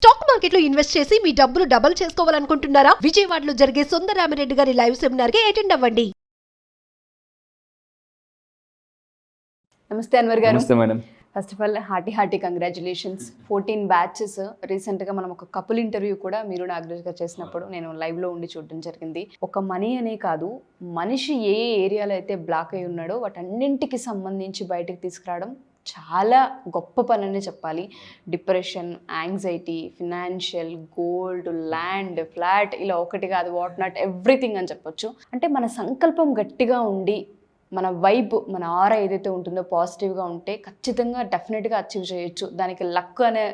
Stock మార్కెట్లో invest చేసి మీ డబ్బులు డబుల్ చేసుకోవాలనుకుంటున్నారా? విజయవాడలో జరిగే సుందరరామిరెడ్డి గారి లైవ్ సెమినార్ కి అటెండ్ అవ్వండి. నమస్తే అన్వర్ గారు. నమస్తే madam. First of all hearty congratulations. 14 batches. రీసెంట్గా మనం ఒక కపుల్ ఇంటర్వ్యూ కూడా మీరు నాగరాజ్ గారు చేసినప్పుడు నేను లైవ్లో ఉండి చూడడం జరిగింది. ఒక మనీ అనే కాదు, మనిషి ఏ ఏరియాలో అయితే బ్లాక్ అయి ఉన్నాడో వాటన్నింటికి సంబంధించి బయటకు తీసుకురావడం చాలా గొప్ప పని అని చెప్పాలి. Depression, anxiety, financial, gold, land, flat, ఇలా ఒకటి కాదు, వాట్ నాట్ ఎవ్రీథింగ్ అని చెప్పొచ్చు. అంటే మన సంకల్పం గట్టిగా ఉండి మన వైబ్, మన ఆరా ఏదైతే ఉంటుందో పాజిటివ్గా ఉంటే ఖచ్చితంగా డెఫినెట్గా అచీవ్ చేయొచ్చు. దానికి లక్ అనే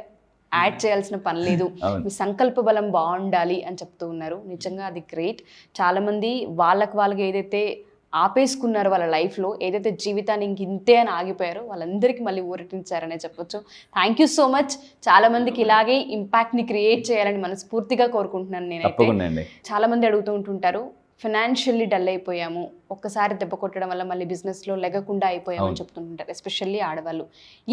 యాడ్ చేయాల్సిన పని లేదు. మీ సంకల్ప బలం బాగుండాలి అని చెప్తూ ఉన్నారు. నిజంగా అది గ్రేట్. చాలామంది వాళ్ళకి ఏదైతే ఆపేసుకున్నారు వాళ్ళ లైఫ్లో, ఏదైతే జీవితాన్ని ఇంతే అని ఆగిపోయారో వాళ్ళందరికీ మళ్ళీ ఊరటించారనే చెప్పొచ్చు. Thank you so much. చాలామందికి ఇలాగే ఇంపాక్ట్ని క్రియేట్ చేయాలని మనస్ఫూర్తిగా కోరుకుంటున్నాను నేనైతే. చాలామంది అడుగుతూ ఉంటుంటారు, ఫినాన్షియల్లీ డల్ అయిపోయాము, ఒక్కసారి దెబ్బ కొట్టడం వల్ల మళ్ళీ బిజినెస్లో లెగకుండా అయిపోయామని చెప్తుంటారు, ఎస్పెషల్లీ ఆడవాళ్ళు.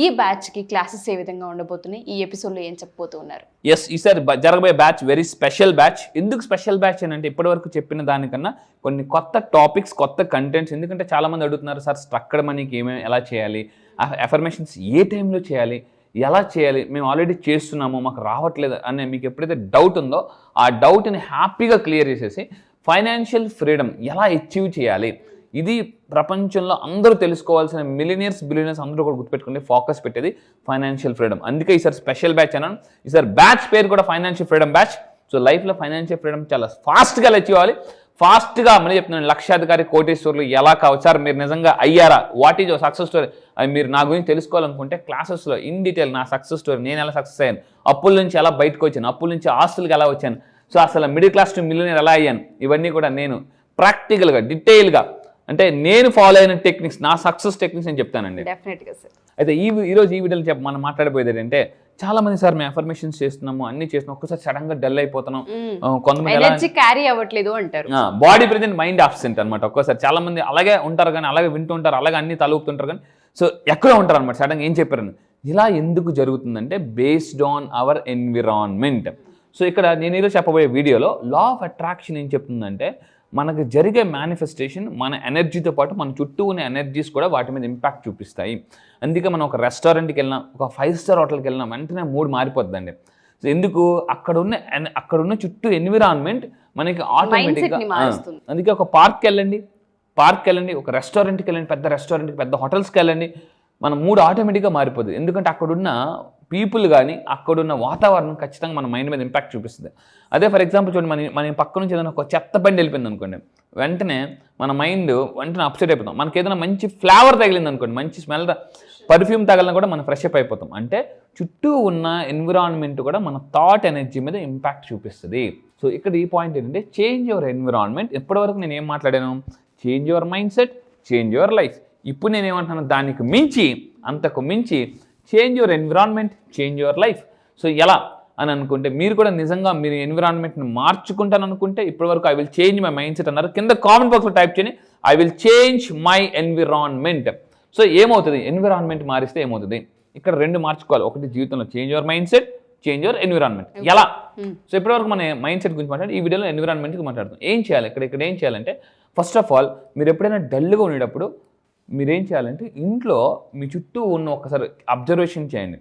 ఈ బ్యాచ్కి క్లాసెస్ ఏ విధంగా ఉండబోతున్నాయి, ఈ ఎపిసోడ్లో ఏం చెప్పబోతున్నారు? ఎస్, ఈసారి జరగబోయే బ్యాచ్ వెరీ స్పెషల్ బ్యాచ్. ఎందుకు స్పెషల్ బ్యాచ్ అని అంటే, ఇప్పటివరకు చెప్పిన దానికన్నా కొన్ని కొత్త టాపిక్స్, కొత్త కంటెంట్స్. ఎందుకంటే చాలామంది అడుగుతున్నారు, సార్ స్ట్రక్చర్డ్ మనీకి ఏమేమి ఎలా చేయాలి, అఫర్మేషన్స్ ఏ టైంలో చేయాలి, ఎలా చేయాలి, మేము ఆల్రెడీ చేస్తున్నాము మాకు రావట్లేదు అనే మీకు ఎప్పుడైతే డౌట్ ఉందో ఆ డౌట్ని హ్యాపీగా క్లియర్ చేసేసి ఫైనాన్షియల్ ఫ్రీడమ్ ఎలా అచీవ్ చేయాలి, ఇది ప్రపంచంలో అందరూ తెలుసుకోవాల్సిన బిలియనర్స్ అందరూ కూడా గుర్తుపెట్టుకుని ఫోకస్ పెట్టేది ఫైనాన్షియల్ ఫ్రీడమ్. అందుకే ఈసారి స్పెషల్ బ్యాచ్ అన్నాను. ఈసారి బ్యాచ్ పేరు కూడా ఫైనాన్షియల్ ఫ్రీడమ్ బ్యాచ్. సో లైఫ్లో ఫైనాన్షియల్ ఫ్రీడమ్ చాలా ఫాస్ట్గా అచీవ్ అవ్వాలి. ఫాస్ట్గా మళ్ళీ చెప్తున్నాను, లక్షాధికారి, కోటీశ్వరులు ఎలా కావచ్చు సార్, మీరు నిజంగా అయ్యారా, వాట్ ఈజ్ సక్సెస్ స్టోరీ, అది మీరు నా గురించి తెలుసుకోవాలనుకుంటే క్లాసెస్లో ఇన్ డీటెయిల్ నా సక్సెస్ స్టోరీ, నేను ఎలా సక్సెస్ అయ్యాను, అప్పుల నుంచి ఎలా బయటకు వచ్చాను, అప్పుల నుంచి ఆస్తులకు ఎలా వచ్చాను, సో అసలు మిడిల్ క్లాస్ టు మిలియనర్ ఎలా అయ్యాను, ఇవన్నీ కూడా నేను ప్రాక్టికల్గా డీటెయిల్గా, అంటే నేను ఫాలో అయిన టెక్నిక్స్, నా సక్సెస్ టెక్నిక్స్ నేను చెప్తానండి. డెఫినెట్గా సార్. అయితే ఈరోజు ఈ వీడియోలో మనం మాట్లాడబోయేది ఏంటంటే, చాలా మంది సార్ మేము అఫర్మేషన్స్ చేస్తున్నాము, అన్ని చేస్తున్నాం, ఒక్కసారి సడన్ గా డల్ అయిపోతున్నాం, కొంతమంది క్యారీ అవ్వట్లేదు అంటారు, బాడీ ప్రెజెంట్ మైండ్ ఆబ్సెంట్ అనమాట. ఒక్కోసారి చాలా మంది అలాగే ఉంటారు, కానీ అలాగే వింటుంటారు, అలాగే అన్ని తలూపుతుంటారు, కానీ సో ఎక్కడో ఉంటారు అనమాట. సడన్గా ఏం చెప్పారని, ఇలా ఎందుకు జరుగుతుందంటే based on hour environment. So ఇక్కడ నేను ఈరోజు చెప్పబోయే వీడియోలో లా ఆఫ్ అట్రాక్షన్ ఏం చెప్తుందంటే, మనకు జరిగే మేనిఫెస్టేషన్ మన ఎనర్జీతో పాటు మన చుట్టూ ఉన్న ఎనర్జీస్ కూడా వాటి మీద ఇంపాక్ట్ చూపిస్తాయి. అందుకే మనం ఒక రెస్టారెంట్కి వెళ్ళినా, ఒక 5 స్టార్ హోటల్కి వెళ్ళినా వెంటనే మూడ్ మారిపోతుందండి. సో ఎందుకు, అక్కడున్న చుట్టూ ఎన్విరాన్మెంట్ మనకి ఆటోమేటిక్గా. అందుకే ఒక పార్క్కి వెళ్ళండి, ఒక రెస్టారెంట్కి వెళ్ళండి, పెద్ద రెస్టారెంట్కి, పెద్ద హోటల్స్కి వెళ్ళండి, మన మూడ్ ఆటోమేటిక్గా మారిపోతుంది. ఎందుకంటే అక్కడున్న పీపుల్ కానీ అక్కడున్న వాతావరణం ఖచ్చితంగా మన మైండ్ మీద ఇంపాక్ట్ చూపిస్తుంది. అదే ఫర్ ఎగ్జాంపుల్ చూడండి, మన పక్క నుంచి ఏదైనా ఒక చెత్త బండి వెళ్ళిపోయింది అనుకోండి, వెంటనే మన మైండ్ వెంటనే అప్సెట్ అయిపోతాం. మనకి ఏదైనా మంచి ఫ్లేవర్ తగిలింది అనుకోండి, మంచి స్మెల్, పర్ఫ్యూమ్ తగిలినా కూడా మనం ఫ్రెష్ అప్ అయిపోతాం. అంటే చుట్టూ ఉన్న ఎన్విరాన్మెంట్ కూడా మన థాట్ ఎనర్జీ మీద ఇంపాక్ట్ చూపిస్తుంది. సో ఇక్కడ ఈ పాయింట్ ఏంటంటే, చేంజ్ యువర్ ఎన్విరాన్మెంట్. ఇప్పటివరకు నేను ఏం మాట్లాడాను, change your mind set, change your life. ఇప్పుడు నేను ఏమంటున్నాను, దానికి మించి, అంతకు మించి change your environment, change your life. So ఎలా అని అనుకుంటే, మీరు కూడా నిజంగా మీరు ఎన్విరాన్మెంట్ని మార్చుకుంటాను అనుకుంటే, ఇప్పటివరకు I will change my mind set అన్నారు, కింద కామెంట్ బాక్స్లో టైప్ చేయండి, I will change my environment. So ఏమవుతుంది, ఎన్విరాన్మెంట్ మారిస్తే ఏమవుతుంది, ఇక్కడ 2 మార్చుకోవాలి. ఒకటి జీవితంలో change your mind set, change your environment. ఎలా? సో ఇప్పటివరకు మన మైండ్ సెట్ గురించి మాట్లాడి, ఈ వీడియోలో ఎన్విరాన్మెంట్కి మాట్లాడుతాం. ఏం చేయాలి ఇక్కడ ఏం చేయాలంటే, ఫస్ట్ ఆఫ్ ఆల్ మీరు ఎప్పుడైనా డల్గా ఉండేటప్పుడు మీరేం చేయాలంటే, ఇంట్లో మీ చుట్టూ ఉన్న ఒకసారి అబ్జర్వేషన్ చేయండి.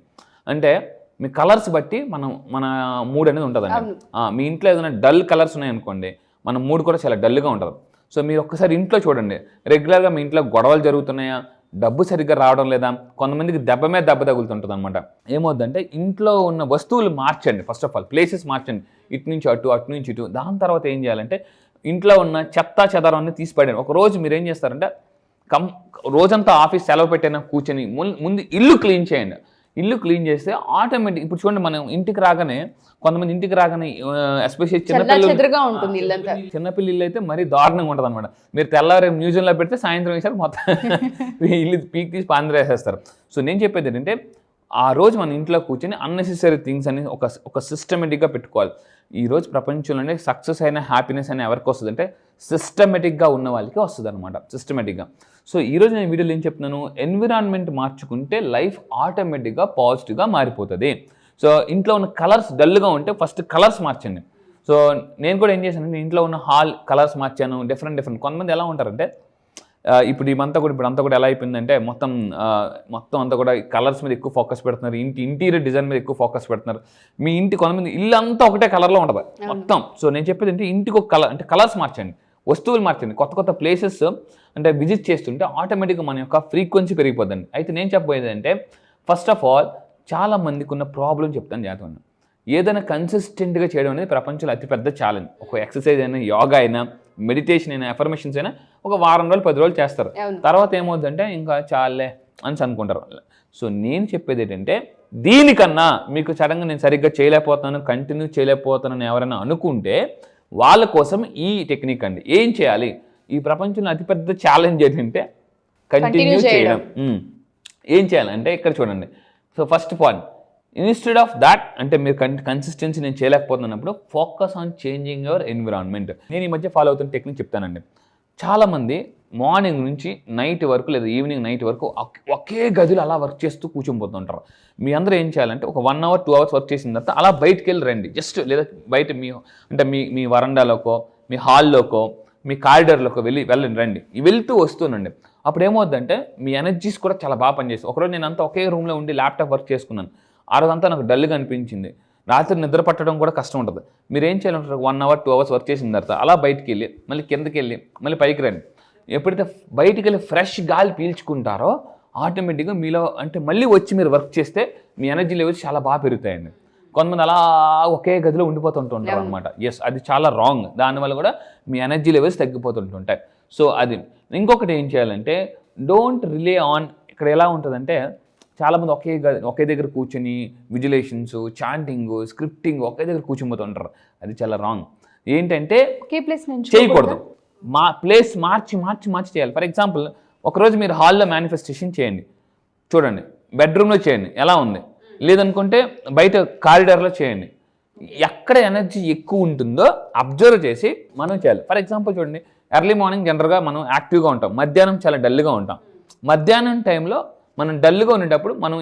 అంటే మీ కలర్స్ బట్టి మన మూడ్ అనేది ఉంటుందండి. మీ ఇంట్లో ఏదైనా డల్ కలర్స్ ఉన్నాయనుకోండి, మన మూడ్ కూడా చాలా డల్గా ఉంటుంది. సో మీరు ఒక్కసారి ఇంట్లో చూడండి, రెగ్యులర్గా మీ ఇంట్లో గొడవలు జరుగుతున్నాయా, డబ్బు సరిగ్గా రావడం లేదా, కొంతమందికి దెబ్బ మీద దెబ్బ తగులుతుంటుంది అనమాట. ఏమవుతుందంటే, ఇంట్లో ఉన్న వస్తువులు మార్చండి. ఫస్ట్ ఆఫ్ ఆల్ ప్లేసెస్ మార్చండి, ఇటు నుంచి అటు, అటు నుంచి ఇటు. దాని తర్వాత ఏం చేయాలంటే, ఇంట్లో ఉన్న చెత్త చెదారాన్ని తీసి పడండి. ఒక రోజు మీరు ఏం చేస్తారంటే, రోజంతా ఆఫీస్ సెలవు పెట్టైనా కూర్చొని ముందు ఇల్లు క్లీన్ చేయండి. ఇల్లు క్లీన్ చేస్తే ఆటోమేటిక్, ఇప్పుడు చూడండి, మనం ఇంటికి రాగానే, కొంతమంది ఇంటికి రాగానే ఎస్పెషల్లీ చిన్నపిల్ల ఇల్లు అయితే మరీ దారుణంగా ఉంటుంది అనమాట. మీరు తెల్లవారు మ్యూజియంలో పెడితే సాయంత్రం వేసాక మొత్తం ఇల్లు పీక్ తీసి పాందిరేసేస్తారు. సో నేను చెప్పేది ఏంటంటే, ఆ రోజు మన ఇంట్లో కూర్చొని అన్నెసెసరీ థింగ్స్ అని ఒక సిస్టమేటిక్గా పెట్టుకోవాలి. ఈరోజు ప్రపంచంలోనే సక్సెస్ అయినా హ్యాపీనెస్ అయినా ఎవరికి వస్తుంది అంటే, సిస్టమేటిక్గా ఉన్న వాళ్ళకి వస్తుంది అనమాట, సిస్టమేటిక్గా. సో ఈరోజు నేను వీడియోలో ఏం చెప్తున్నాను, ఎన్విరాన్మెంట్ మార్చుకుంటే లైఫ్ ఆటోమేటిక్గా పాజిటివ్గా మారిపోతుంది. సో ఇంట్లో ఉన్న కలర్స్ డల్గా ఉంటే ఫస్ట్ కలర్స్ మార్చండి. సో నేను కూడా ఏం చేశానంటే ఇంట్లో ఉన్న హాల్ కలర్స్ మార్చాను, డిఫరెంట్ కొంతమంది ఎలా ఉంటారంటే ఇప్పుడు ఇప్పుడంతా కూడా ఎలా అయిపోయిందంటే మొత్తం అంతా కూడా కలర్స్ మీద ఎక్కువ ఫోకస్ పెడుతున్నారు, ఇంటీరియర్ డిజైన్ మీద ఎక్కువ ఫోకస్ పెడుతున్నారు. మీ ఇంటి కొంతమంది ఇల్లు అంతా ఒకటే కలర్లో ఉంటుంది మొత్తం. సో నేను చెప్పేది అంటే ఇంటికి ఒక కలర్ అంటే కలర్స్ మార్చండి, వస్తువులు మార్చండి, కొత్త ప్లేసెస్ అంటే విజిట్ చేస్తుంటే ఆటోమేటిక్గా మన యొక్క ఫ్రీక్వెన్సీ పెరిగిపోద్దండి. అయితే నేను చెప్పబోయేది అంటే ఫస్ట్ ఆఫ్ ఆల్ చాలా మందికి ఉన్న ప్రాబ్లం చెప్తాను జాగ్రత్తగా. ఏదైనా కన్సిస్టెంట్గా చేయడం అనేది ప్రపంచంలో అతిపెద్ద ఛాలెంజ్. ఒక ఎక్సర్సైజ్ అయినా, యోగా అయినా, మెడిటేషన్ అయినా, అఫర్మేషన్స్ అయినా ఒక వారం రోజులు 10 రోజులు చేస్తారు. తర్వాత ఏమవుతుందంటే ఇంకా చాలే అని అనుకుంటారు. సో నేను చెప్పేది ఏంటంటే దీనికన్నా మీకు సడన్గా నేను సరిగ్గా చేయలేకపోతాను, కంటిన్యూ చేయలేకపోతానని ఎవరైనా అనుకుంటే వాళ్ళ కోసం ఈ టెక్నిక్ అండి. ఏం చేయాలి? ఈ ప్రపంచంలో అతిపెద్ద ఛాలెంజ్ ఏంటంటే కంటిన్యూ చేయడం. ఏం చేయాలంటే ఇక్కడ చూడండి. So first point, instead of that అంటే మీరు కన్సిస్టెన్సీ నేను చేయలేకపోతున్నప్పుడు focus on changing your environment. నేను ఈ మధ్య ఫాలో అవుతున్న టెక్నిక్ చెప్తానండి. చాలామంది మార్నింగ్ నుంచి నైట్ వరకు లేదా ఈవినింగ్ నైట్ వరకు ఒకే గదిలో అలా వర్క్ చేస్తూ కూర్చొనిపోతుంటారు. మీ అందరూ ఏం చేయాలంటే ఒక 1 hour 2 hours వర్క్ చేసిన తర్వాత అలా బయటికి వెళ్ళి రండి. జస్ట్ లేదా బయట మీ వరండాలోకో, మీ హాల్లోకో, మీ కారిడార్లోకి వెళ్ళండి రండి. వెళ్తూ వస్తూనండి. అప్పుడు ఏమవుద్దంటే మీ ఎనర్జీస్ కూడా చాలా బాగా పనిచేస్తాయి. ఒకరోజు నేను అంతా ఒకే రూమ్లో ఉండి ల్యాప్టాప్ వర్క్ చేసుకున్నాను. ఆ రోజంతా నాకు డల్గా అనిపించింది. రాత్రి నిద్ర పట్టడం కూడా కష్టం ఉంటుంది. మీరు ఏం చేయాలంటారు? 1 hour 2 hours వర్క్ చేసిన తర్వాత అలా బయటికి వెళ్ళి మళ్ళీ కిందకి వెళ్ళి మళ్ళీ పైకి రండి. ఎప్పుడైతే బయటికి వెళ్ళి ఫ్రెష్ గాలి పీల్చుకుంటారో ఆటోమేటిక్గా మీలో అంటే మళ్ళీ వచ్చి మీరు వర్క్ చేస్తే మీ ఎనర్జీ లెవెల్స్ చాలా బాగా పెరుగుతాయండి. కొంతమంది అలా ఒకే గదిలో ఉండిపోతుంటుంటారు అనమాట. ఎస్, అది చాలా రాంగ్. దానివల్ల కూడా మీ ఎనర్జీ లెవెల్స్ తగ్గిపోతుంటుంటాయి. సో అది. ఇంకొకటి ఏం చేయాలంటే డోంట్ రిలే ఆన్. ఇక్కడ ఎలా ఉంటుందంటే చాలామంది ఒకే దగ్గర కూర్చొని విజులేషన్స్, చాంటింగ్, స్క్రిప్టింగ్ ఒకే దగ్గర కూర్చొనిపోతుంటారు. అది చాలా రాంగ్. ఏంటంటే ఒకే ప్లేస్ చేయకూడదు. ప్లేస్ మార్చి చేయాలి. ఫర్ ఎగ్జాంపుల్ ఒకరోజు మీరు హాల్లో మేనిఫెస్టేషన్ చేయండి, చూడండి. బెడ్రూమ్లో చేయండి, ఎలా ఉంది. లేదనుకుంటే బయట కారిడార్లో చేయండి. ఎక్కడ ఎనర్జీ ఎక్కువ ఉంటుందో అబ్జర్వ్ చేసి మనం చేయాలి. ఫర్ ఎగ్జాంపుల్ చూడండి, ఎర్లీ మార్నింగ్ జనరల్గా మనం యాక్టివ్గా ఉంటాం, మధ్యాహ్నం చాలా డల్గా ఉంటాం. మధ్యాహ్నం టైంలో మనం డల్గా ఉండేటప్పుడు మనం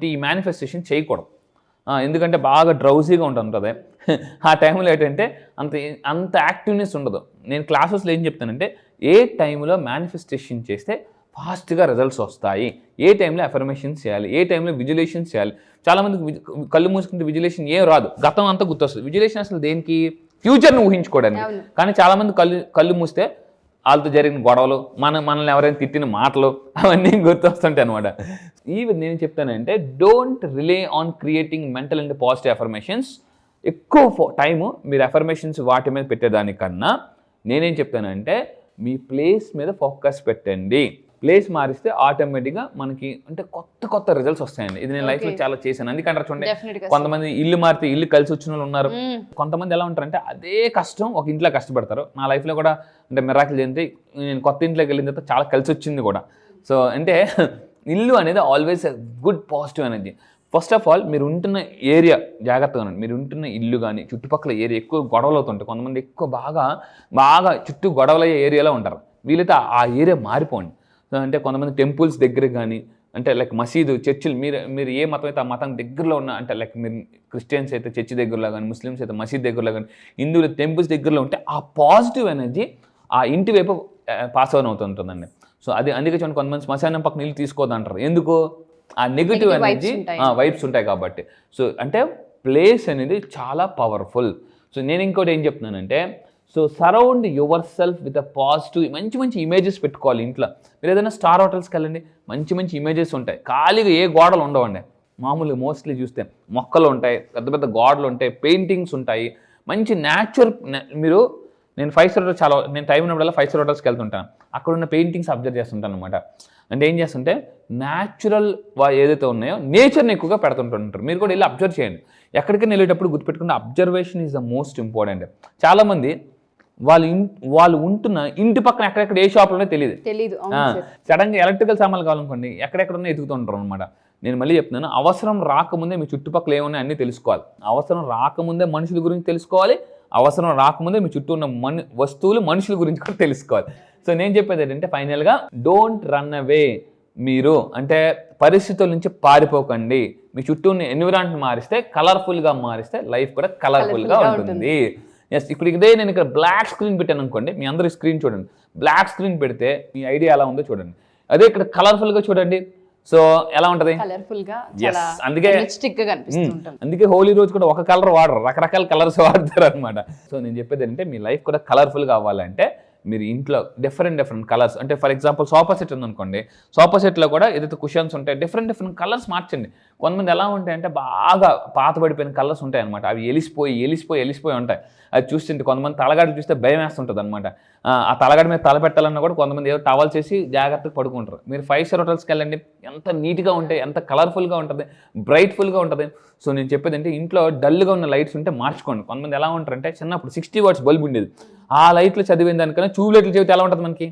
ఈ మేనిఫెస్టేషన్ చేయకూడదు. ఎందుకంటే బాగా డ్రౌజీగా ఉంటుంది. ఆ టైంలో ఏంటంటే అంత యాక్టివ్నెస్ ఉండదు. నేను క్లాసెస్లో ఏం చెప్తానంటే ఏ టైంలో మేనిఫెస్టేషన్ చేస్తే ఫాస్ట్గా రిజల్ట్స్ వస్తాయి, ఏ టైంలో అఫర్మేషన్స్ చేయాలి, ఏ టైంలో విజులేషన్స్ చేయాలి. చాలామందికి కళ్ళు మూసుకుంటే విజులేషన్ ఏం రాదు, గతం అంతా గుర్తొస్తుంది. విజులేషన్ అసలు దేనికి? ఫ్యూచర్ని ఊహించుకోవడానికి. కానీ చాలామంది కళ్ళు మూస్తే వాళ్ళతో జరిగిన గొడవలు, మనల్ని ఎవరైనా తిట్టిన మాటలు అవన్నీ గుర్తొస్తుంటాయి అనమాట. ఈవెన్ నేను చెప్తానంటే don't relay on creating mental and positive affirmations. ఎక్కువ టైము మీరు అఫర్మేషన్స్ వాటి మీద పెట్టేదానికన్నా నేనేం చెప్తానంటే మీ ప్లేస్ మీద ఫోకస్ పెట్టండి. ప్లేస్ మారిస్తే ఆటోమేటిక్గా మనకి అంటే కొత్త రిజల్ట్స్ వస్తాయండి. ఇది నేను లైఫ్లో చాలా చేశాను. అందుకంటే చూడండి, కొంతమంది ఇల్లు మారితే ఇల్లు కలిసి వచ్చిన వాళ్ళు ఉన్నారు. కొంతమంది ఎలా ఉంటారంటే అదే కష్టం ఒక ఇంట్లో కష్టపడతారు. నా లైఫ్లో కూడా అంటే మిరాకిల్ చెంది నేను కొత్త ఇంట్లోకి వెళ్ళిన తర్వాత చాలా కలిసి వచ్చింది కూడా. సో అంటే ఇల్లు అనేది always good positive energy. First of all మీరు ఉంటున్న ఏరియా జాగ్రత్తగా ఉండండి. మీరు ఉంటున్న ఇల్లు కానీ చుట్టుపక్కల ఏరియా ఎక్కువ గొడవలు అవుతుంటాయి. కొంతమంది ఎక్కువ బాగా చుట్టూ గొడవలయ్యే ఏరియాలో ఉంటారు. వీలైతే ఆ ఏరియా మారిపోండి. అంటే కొంతమంది టెంపుల్స్ దగ్గర కానీ అంటే లైక్ మసీదు, చర్చిలు, మీరు ఏ మతం అయితే ఆ మతం దగ్గరలో ఉన్న అంటే లైక్ మీరు క్రిస్టియన్స్ అయితే చర్చి దగ్గరలో కానీ, ముస్లిమ్స్ అయితే మసీద్ దగ్గరలో కానీ, హిందువులు టెంపుల్స్ దగ్గరలో ఉంటే ఆ పాజిటివ్ ఎనర్జీ ఆ ఇంటి వైపు పాస్ ఆన్ అవుతుంటుందండి. సో అది అందుకే చూడండి, కొంతమంది శ్మశానం పక్కన ఇల్లు తీసుకోదంటారు. ఎందుకు? ఆ నెగిటివ్ ఎనర్జీ వైబ్స్ ఉంటాయి కాబట్టి. సో అంటే ప్లేస్ అనేది చాలా పవర్ఫుల్. సో నేను ఇంకోటి ఏం చెప్తున్నానంటే so surround your self with a positive. మంచి ఇమేజెస్ పెట్టుకోవాలి ఇంట్లో. మీరు ఏదైనా స్టార్ హోటల్స్కి వెళ్ళండి, మంచి ఇమేజెస్ ఉంటాయి. ఖాళీగా ఏ గోడలు ఉండవండి. మామూలుగా మోస్ట్లీ చూస్తే మొక్కలు ఉంటాయి, పెద్ద గోడలు ఉంటాయి, పెయింటింగ్స్ ఉంటాయి, మంచి న్యాచురల్. నేను 5 star నేను టైం ఉన్నప్పుడల్లా 5 star హోటల్స్కి వెళ్తుంటాను. అక్కడ ఉన్న పెయింటింగ్స్ అబ్జర్వ్ చేస్తుంటాను అనమాట. అంటే ఏం చేస్తుంటే న్యాచురల్ ఏదైతే ఉన్నాయో నేచర్ని ఎక్కువగా పెడుతుంటారు. మీరు కూడా వెళ్ళి అబ్జర్వ్ చేయండి. ఎక్కడికైనా వెళ్ళేటప్పుడు గుర్తుపెట్టుకుంటే observation is the most important. చాలామంది వాళ్ళు ఉంటున్న ఇంటి పక్కన ఎక్కడెక్కడ ఏ షాప్లోనే తెలియదు. సడన్గా ఎలక్ట్రికల్ సామాన్లు కావాలనుకోండి, ఎక్కడెక్కడున్నా ఎదుగుతుంటారు అనమాట. నేను మళ్ళీ చెప్తున్నాను, అవసరం రాకముందే మీ చుట్టుపక్కల ఏమున్నాయి అన్నీ తెలుసుకోవాలి. అవసరం రాకముందే మనుషుల గురించి తెలుసుకోవాలి. అవసరం రాకముందే మీ చుట్టూ ఉన్న వస్తువులు, మనుషుల గురించి కూడా తెలుసుకోవాలి. సో నేను చెప్పేది ఏంటంటే ఫైనల్గా డోంట్ రన్ అవే. మీరు అంటే పరిస్థితుల నుంచి పారిపోకండి. మీ చుట్టూ ఉన్న ఎన్విరాన్మెంట్ మారిస్తే, కలర్ఫుల్గా మారిస్తే లైఫ్ కూడా కలర్ఫుల్గా ఉంటుంది. ఎస్, ఇప్పుడు ఇదే నేను ఇక్కడ బ్లాక్ స్క్రీన్ పెట్టాను అనుకోండి, మీ అందరి స్క్రీన్ చూడండి. బ్లాక్ స్క్రీన్ పెడితే మీ ఐడియా ఎలా ఉందో చూడండి. అదే ఇక్కడ కలర్ఫుల్గా చూడండి, సో ఎలా ఉంటది? కలర్ఫుల్ గా, అందుకే అందుకే హోలీ రోజు కూడా ఒక కలర్ వాడరు, రకరకాల కలర్స్ వాడతారు అనమాట. సో నేను చెప్పేది ఏంటంటే మీ లైఫ్ కూడా కలర్ఫుల్గా అవ్వాలంటే మీరు ఇంట్లో డిఫరెంట్ కలర్స్, అంటే ఫర్ ఎగ్జాంపుల్ సోఫా సెట్ ఉందనుకోండి, సోఫా సెట్లో కూడా ఏదైతే కుషన్స్ ఉంటాయి డిఫరెంట్ కలర్స్ మార్చండి. కొంతమంది ఎలా ఉంటాయంటే బాగా పాతబడిపోయిన కలర్స్ ఉంటాయి అనమాట, అవి ఎలిసిపోయి ఉంటాయి. అది చూస్తుంటే కొంతమంది తలగాడు చూస్తే భయం వేస్తుంటుంది అనమాట. ఆ తలగాడి మీద తల పెట్టాలన్నా కూడా కొంతమంది ఏదో టవల్ చేసి జాగ్రత్తగా పడుకుంటారు. మీరు 5 స్టార్ హోటల్స్కి వెళ్ళండి, ఎంత నీట్గా ఉంటాయి, ఎంత కలర్ఫుల్గా ఉంటుంది, బ్రైట్ఫుల్గా ఉంటుంది. సో నేను చెప్పేది అంటే ఇంట్లో డల్గా ఉన్న లైట్స్ ఉంటే మార్చుకోండి. కొంతమంది ఎలా ఉంటారంటే చిన్నప్పుడు 60 వాట్స్ బల్బ్ ఉండేది, ఆ లైట్లు చదివిన దానికన్నా ట్యూబ్ లైట్లు చదివితే ఎలా ఉంటుంది, మనకి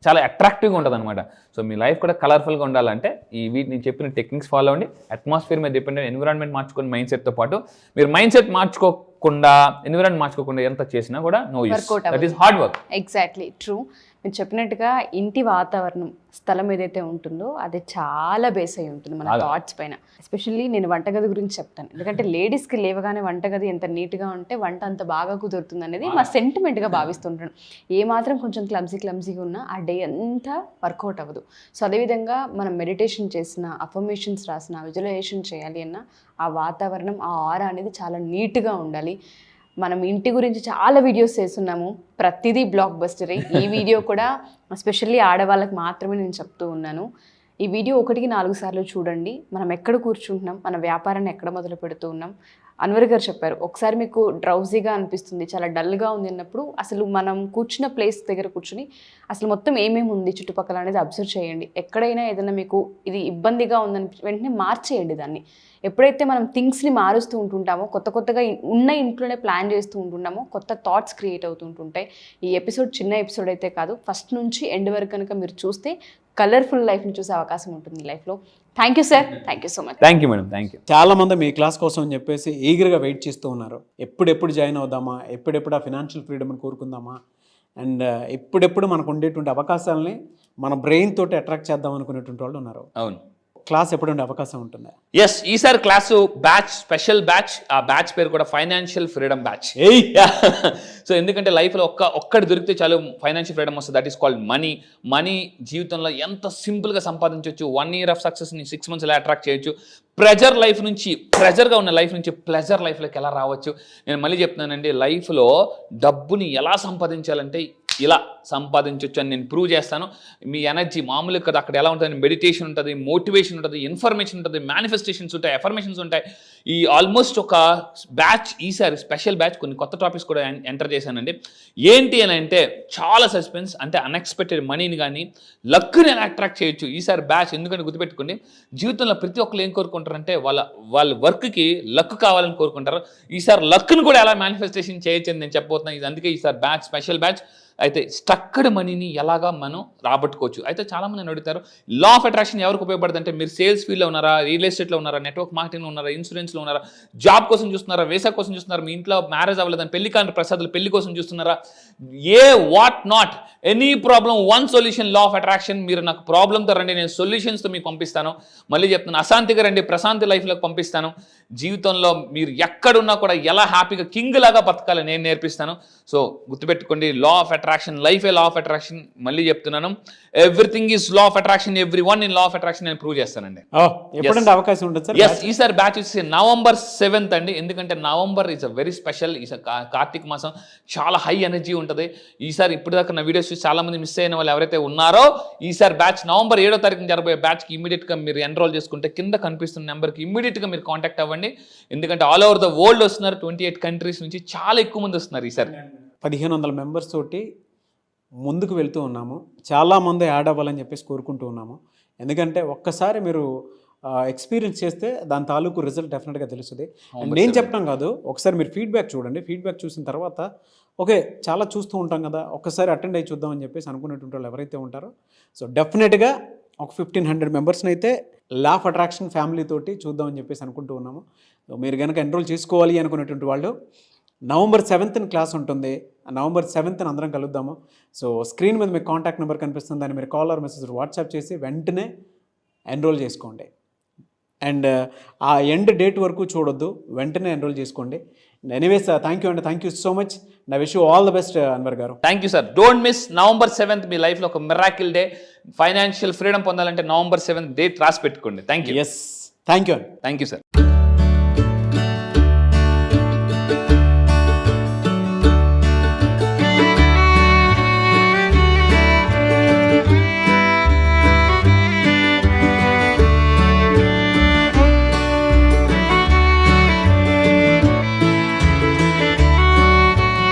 చాలా అట్రాక్టివ్గా ఉంటుంది అనమాట. సో మీ లైఫ్ కూడా కలర్ఫుల్గా ఉండాలంటే నేను చెప్పిన టెక్నిక్స్ ఫాలో అవ్వండి. అట్మాస్ఫియర్ మీద డిపెండ్ అయిన ఎన్విరాన్మెంట్ మార్చుకొని మైండ్ సెట్తో పాటు మీరు మైండ్ సెట్ మార్చుకోకుండా, ఎన్విరాన్మెంట్ మార్చుకోకుండా ఎంత చేసినా కూడా no use. That is hard work. Exactly true. మీరు చెప్పినట్టుగా ఇంటి వాతావరణం, స్థలం ఏదైతే ఉంటుందో అది చాలా బేస్ అయి ఉంటుంది మన థాట్స్ పైన. ఎస్పెషల్లీ నేను వంటగది గురించి చెప్తాను, ఎందుకంటే లేడీస్కి లేవగానే వంటగది ఎంత నీట్గా ఉంటే వంట అంత బాగా కుదురుతుంది అనేది మా సెంటిమెంట్గా భావిస్తుంటాను. ఏమాత్రం కొంచెం క్లమ్సీగా ఉన్నా ఆ డే అంతా వర్కౌట్ అవ్వదు. సో అదేవిధంగా మనం మెడిటేషన్ చేసిన, అఫర్మేషన్స్ రాసిన, విజువలైజేషన్ చేయాలి అన్న ఆ వాతావరణం, ఆ ఆరా అనేది చాలా నీట్గా ఉండాలి. మనం ఇంటి గురించి చాలా వీడియోస్ చేస్తున్నాము, ప్రతిదీ బ్లాక్ బస్టరే. ఈ వీడియో కూడా ఎస్పెషల్లీ ఆడవాళ్ళకి మాత్రమే నేను చెప్తూ ఉన్నాను. ఈ వీడియో 1కి 4 సార్లు చూడండి. మనం ఎక్కడ కూర్చుంటున్నాం, మన వ్యాపారాన్ని ఎక్కడ మొదలు పెడుతూ ఉన్నాం. అన్వర్ గారు చెప్పారు, ఒకసారి మీకు డ్రౌజీగా అనిపిస్తుంది, చాలా డల్గా ఉంది అన్నప్పుడు అసలు మనం కూర్చున్న ప్లేస్ దగ్గర కూర్చుని అసలు మొత్తం ఏమేమి ఉంది చుట్టుపక్కల అనేది అబ్జర్వ్ చేయండి. ఎక్కడైనా ఏదైనా మీకు ఇది ఇబ్బందిగా ఉందని వెంటనే మార్చేయండి దాన్ని. ఎప్పుడైతే మనం థింగ్స్ని మారుస్తూ ఉంటుంటామో, కొత్తగా ఉన్న ఇంట్లోనే ప్లాన్ చేస్తూ ఉంటున్నామో, కొత్త థాట్స్ క్రియేట్ అవుతుంటుంటాయి. ఈ ఎపిసోడ్ చిన్న ఎపిసోడ్ అయితే కాదు, ఫస్ట్ నుంచి ఎండ్ వరకు కనుక మీరు చూస్తే కలర్ఫుల్ లైఫ్ని చూసే అవకాశం ఉంటుంది లైఫ్లో. Thank you sir, thank you so much. Thank you madam, thank you. చాలా మంది మీ క్లాస్ కోసం అని చెప్పేసి ఈగర్గా వెయిట్ చేస్తూ ఉన్నారు. ఎప్పుడెప్పుడు జాయిన్ అవుదామా, ఎప్పుడెప్పుడు ఆ ఫినాన్షియల్ ఫ్రీడమ్ని కోరుకుందామా, అండ్ ఎప్పుడెప్పుడు మనకు ఉండేటువంటి అవకాశాలని మన బ్రెయిన్ తోటి అట్రాక్ట్ చేద్దాం అనుకునేటువంటి వాళ్ళు ఉన్నారు. అవును, క్లాస్ ఎప్పుడు ఉండే అవకాశం ఉంటుంది? ఎస్, ఈసారి క్లాసు బ్యాచ్, స్పెషల్ బ్యాచ్. ఆ బ్యాచ్ పేరు కూడా ఫైనాన్షియల్ ఫ్రీడమ్ బ్యాచ్. సో ఎందుకంటే లైఫ్లో ఒక్కటి దొరికితే చాలు ఫైనాన్షియల్ ఫ్రీడమ్ వస్తుంది. దట్ ఈస్ కాల్డ్ మనీ జీవితంలో ఎంత సింపుల్గా సంపాదించవచ్చు. 1 year ఆఫ్ సక్సెస్ని 6 months ఎలా అట్రాక్ట్ చేయొచ్చు. ప్రెజర్గా ఉన్న లైఫ్ నుంచి ప్లెజర్ లైఫ్లోకి ఎలా రావచ్చు. నేను మళ్ళీ చెప్తున్నానండి, లైఫ్లో డబ్బుని ఎలా సంపాదించాలంటే ఇలా సంపాదించవచ్చు అని నేను ప్రూవ్ చేస్తాను. మీ ఎనర్జీ మామూలుగా కదా, అక్కడ ఎలా ఉంటుంది, మెడిటేషన్ ఉంటుంది, మోటివేషన్ ఉంటుంది, ఇన్ఫర్మేషన్ ఉంటుంది, మేనిఫెస్టేషన్స్ ఉంటాయి, అఫర్మేషన్స్ ఉంటాయి. ఈ ఆల్మోస్ట్ ఒక బ్యాచ్, ఈసారి స్పెషల్ బ్యాచ్ కొన్ని కొత్త టాపిక్స్ కూడా ఎంటర్ చేశానండి. ఏంటి అని అంటే చాలా సస్పెన్స్, అంటే అన్ఎక్స్పెక్టెడ్ మనీని కానీ లక్ని ఎలా అట్రాక్ట్ చేయొచ్చు ఈసారి బ్యాచ్. ఎందుకంటే గుర్తుపెట్టుకోండి, జీవితంలో ప్రతి ఒక్కరు ఏం కోరుకుంటారంటే వాళ్ళ వర్క్కి లక్ కావాలని కోరుకుంటారు. ఈసారి లక్ను కూడా ఎలా మేనిఫెస్టేషన్ చేయొచ్చు అని నేను చెప్పబోతున్నాను. ఇది అందుకే ఈసారి బ్యాచ్, స్పెషల్ బ్యాచ్. అయితే స్టక్కడ్ మనీని ఎలాగా మనం రాబట్టుకోవచ్చు. అయితే చాలామంది నన్ను అడుగుతారు, లా ఆఫ్ అట్రాక్షన్ ఎవరికి ఉపయోగపడుతుంది అంటే, మీరు సేల్స్ ఫీల్డ్లో ఉన్నారా, రియల్ ఎస్టేట్లో ఉన్నారా, నెట్వర్క్ మార్కెటింగ్లో ఉన్నారా, ఇన్సూరెన్స్లో ఉన్నారా, జాబ్ కోసం చూస్తున్నారా, వీసా కోసం చూస్తున్నారా, మీ ఇంట్లో మ్యారేజ్ అవ్వలేదని పెళ్లి కాని ప్రసాదులు పెళ్లి కోసం చూస్తున్నారా, what not, any problem, one solution, law of attraction. మీరు నాకు ప్రాబ్లంతో రండి, నేను సొల్యూషన్స్తో మీకు పంపిస్తాను. మళ్ళీ చెప్తాను, అశాంతిగా రండి, ప్రశాంతి లైఫ్లోకి పంపిస్తాను. జీవితంలో మీరు ఎక్కడున్నా కూడా ఎలా హ్యాపీగా కింగ్ లాగా బతకాలి నేను నేర్పిస్తాను. సో గుర్తుపెట్టుకోండి, law of attraction, life a law of attraction. మళ్ళీ చెప్తున్నాను, everything is law of attraction, every one in law of attraction నేను ప్రూవ్ చేస్తానండి. ఎప్పుడంటే అవకాశం ఉంటుంది సార్? ఎస్, ఈసారి బ్యాచ్ వచ్చేసి November 7th అండి. ఎందుకంటే November is a very special. కార్తీక మాసం చాలా హై ఎనర్జీ ఉంటుంది. ఈసారి ఇప్పుడు దాకా నా వీడియోస్ చూసి చాలా మంది మిస్ అయిన వాళ్ళు ఎవరైతే ఉన్నారో, ఈసారి బ్యాచ్ November 7వ తారీఖున జరగబోయే బ్యాచ్కి ఇమీడియట్గా మీరు ఎన్రోల్ చేసుకుంటే కింద కనిపిస్తున్న నెంబర్కి ఇమీడియట్గా మీరు కాంటాక్ట్ అవ్వండి. ఎందుకంటే ఆల్ ఓవర్ ద వరల్డ్ వస్తున్నారు, 28 కంట్రీస్ నుంచి చాలా ఎక్కువ మంది వస్తున్నారు ఈసారి. 1500 మెంబర్స్ తోటి ముందుకు వెళ్తూ ఉన్నాము. చాలామంది యాడ్ అవ్వాలని చెప్పేసి కోరుకుంటూ ఉన్నాము. ఎందుకంటే ఒక్కసారి మీరు ఎక్స్పీరియన్స్ చేస్తే దాని తాలూకు రిజల్ట్ డెఫినెట్గా తెలుస్తుంది. నేను చెప్పడం కాదు, ఒకసారి మీరు ఫీడ్బ్యాక్ చూడండి. ఫీడ్బ్యాక్ చూసిన తర్వాత ఓకే, చాలా చూస్తూ ఉంటాం కదా, ఒక్కసారి అటెండ్ అయ్యి చూద్దామని చెప్పేసి అనుకునేటువంటి వాళ్ళు ఎవరైతే ఉంటారో, సో డెఫినెట్గా ఒక 1500 మెంబర్స్ని అయితే లా ఆఫ్ అట్రాక్షన్ ఫ్యామిలీ తోటి చూద్దామని చెప్పేసి అనుకుంటూ ఉన్నాము. సో మీరు కనుక ఎన్రోల్ చేసుకోవాలి అనుకునేటువంటి వాళ్ళు November 7th క్లాస్ ఉంటుంది. November 7th అందరం కలుద్దాము. సో స్క్రీన్ మీద మీకు కాంటాక్ట్ నెంబర్ కనిపిస్తుంది, దాన్ని మీరు కాల్ ఆర్ మెసేజ్ వాట్సాప్ చేసి వెంటనే ఎన్రోల్ చేసుకోండి. అండ్ ఆ ఎండ్ డేట్ వరకు చూడొద్దు, వెంటనే ఎన్రోల్ చేసుకోండి. ఎనీవేస్ థ్యాంక్ యూ అండి, థ్యాంక్ యూ సో మచ్. నా wish you all the best Anwar garu. Thank you sir. Don't miss November 7th మీ లైఫ్లో ఒక మిరాకిల్ డే. ఫైనాన్షియల్ ఫ్రీడమ్ పొందాలంటే November 7th డేట్ రాసి పెట్టుకోండి. Thank you. Yes, thank you అండి. Thank you sir.